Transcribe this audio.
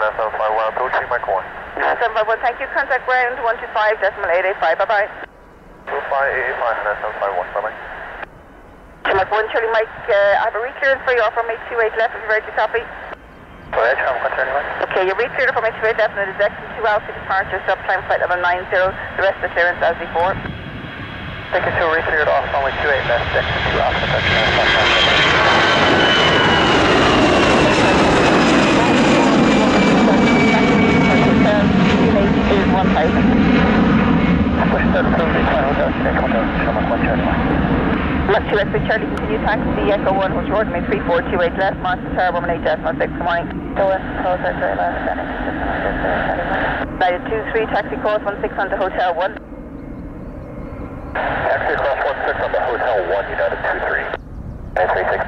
751, approaching Mach 1. 751, thank you. Contact ground 125.885, bye-bye. 25885, 751, bye-bye. Mach 1, Charlie Mike, I have a reclearance for you off from 828 left, if you're ready to copy. Go ahead, I'm concerning Mike. Okay, you're recleared from 828 left, and it is exit 2 Alpha departure, stop time flight level 90, the rest of the clearance as before. Take it to recleared off, runway 28 left, exit 2 Alpha, touchdown, stop time. Is 1000. Push that approval, hotel, check hotel, show Mach 1, Charlie Mike. Mach 2 exit Charlie, continue taxi, Echo 1, which road, 3428 left, Master Tower, 118.6, good morning. Go west, close out, very last, United 23, taxi course 16 on to Hotel 1. Taxi across 16 on to Hotel 1, United 23. 936.